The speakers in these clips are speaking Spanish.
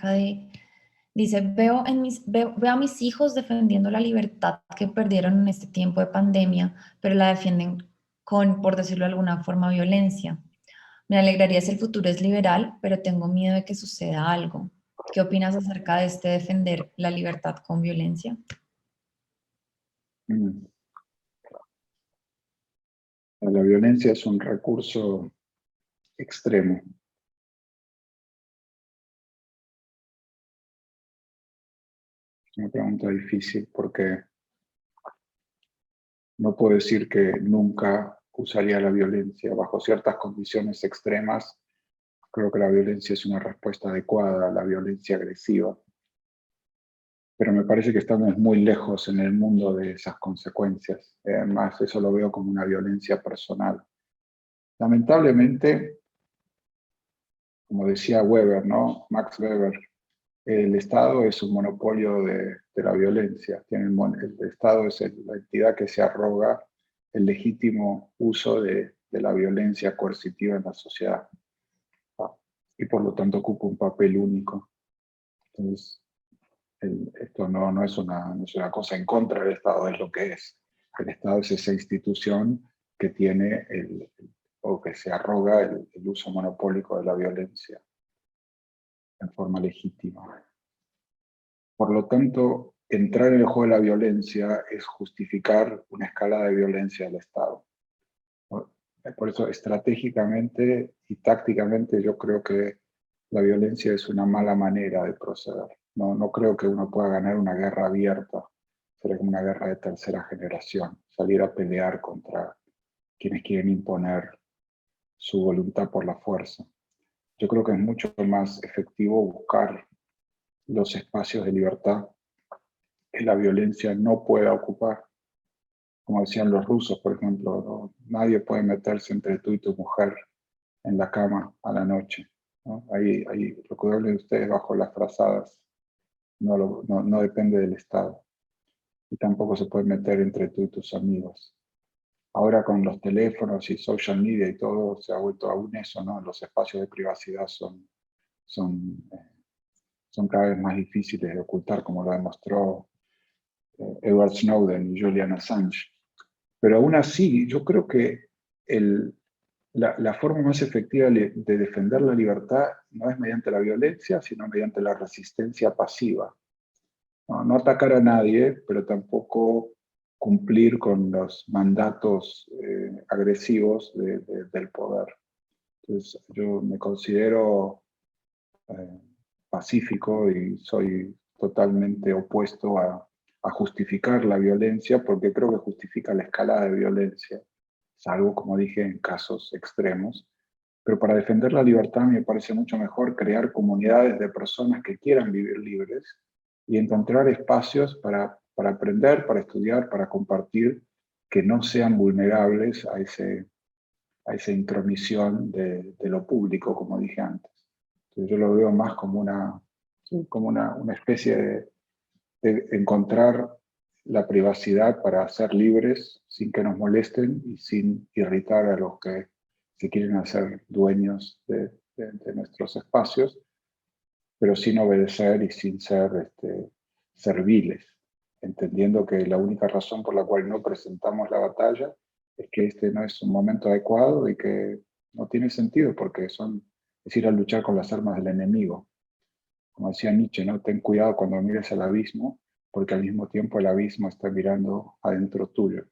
acerca de, dice, veo a mis hijos defendiendo la libertad que perdieron en este tiempo de pandemia, pero la defienden con, por decirlo de alguna forma, violencia. Me alegraría si el futuro es liberal, pero tengo miedo de que suceda algo. ¿Qué opinas acerca de este defender la libertad con violencia? Mm. La violencia es un recurso extremo. Es una pregunta difícil porque no puedo decir que nunca usaría la violencia. Bajo ciertas condiciones extremas, creo que la violencia es una respuesta adecuada a la violencia agresiva. Pero me parece que estamos muy lejos en el mundo de esas consecuencias. Además, eso lo veo como una violencia personal. Lamentablemente, como decía Weber, ¿no? Max Weber, el Estado es un monopolio de la violencia. El Estado es la entidad que se arroga el legítimo uso de la violencia coercitiva en la sociedad. Y por lo tanto ocupa un papel único. Entonces, esto no es una cosa en contra del Estado, es lo que es. El Estado es esa institución que tiene o que se arroga el uso monopólico de la violencia en forma legítima. Por lo tanto, entrar en el juego de la violencia es justificar una escala de violencia del Estado. Por eso, estratégicamente y tácticamente, yo creo que la violencia es una mala manera de proceder. No creo que uno pueda ganar una guerra abierta. Sería como una guerra de tercera generación. Salir a pelear contra quienes quieren imponer su voluntad por la fuerza. Yo creo que es mucho más efectivo buscar los espacios de libertad que la violencia no pueda ocupar. Como decían los rusos, por ejemplo, nadie puede meterse entre tú y tu mujer en la cama a la noche, ¿no? Ahí lo que hablen ustedes bajo las frazadas no depende del Estado. Y tampoco se puede meter entre tú y tus amigos. Ahora con los teléfonos y social media y todo, se ha vuelto aún eso, ¿no? Los espacios de privacidad son cada vez más difíciles de ocultar, como lo demostró Edward Snowden y Julian Assange. Pero aún así, yo creo que la forma más efectiva de defender la libertad no es mediante la violencia, sino mediante la resistencia pasiva. No atacar a nadie, pero tampoco cumplir con los mandatos agresivos del poder. Entonces, yo me considero pacífico y soy totalmente opuesto a justificar la violencia, porque creo que justifica la escalada de violencia, salvo, como dije, en casos extremos. Pero para defender la libertad me parece mucho mejor crear comunidades de personas que quieran vivir libres y encontrar espacios para aprender, para estudiar, para compartir, que no sean vulnerables a esa intromisión de lo público, como dije antes. Entonces yo lo veo más como una especie de encontrar la privacidad para ser libres sin que nos molesten y sin irritar a los que se quieren hacer dueños de nuestros espacios, pero sin obedecer y sin ser serviles, entendiendo que la única razón por la cual no presentamos la batalla es que este no es un momento adecuado y que no tiene sentido porque es ir a luchar con las armas del enemigo. Como decía Nietzsche, ¿no? Ten cuidado cuando mires al abismo, porque al mismo tiempo el abismo está mirando adentro tuyo.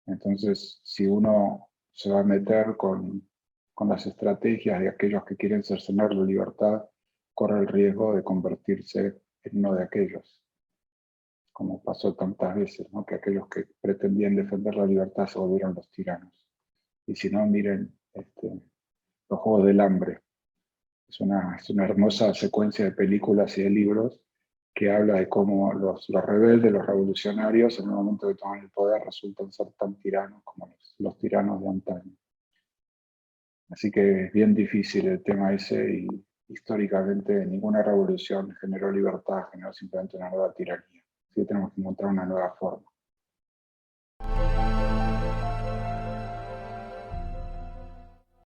Entonces, si uno se va a meter con las estrategias de aquellos que quieren cercenar la libertad, corre el riesgo de convertirse en uno de aquellos, como pasó tantas veces, ¿no? Que aquellos que pretendían defender la libertad se volvieron los tiranos. Y si no, miren los Juegos del Hambre. Es una hermosa secuencia de películas y de libros que habla de cómo los rebeldes, los revolucionarios, en el momento de tomar el poder, resultan ser tan tiranos como los tiranos de antaño. Así que es bien difícil el tema ese y históricamente ninguna revolución generó libertad, generó simplemente una nueva tiranía. Así que tenemos que encontrar una nueva forma.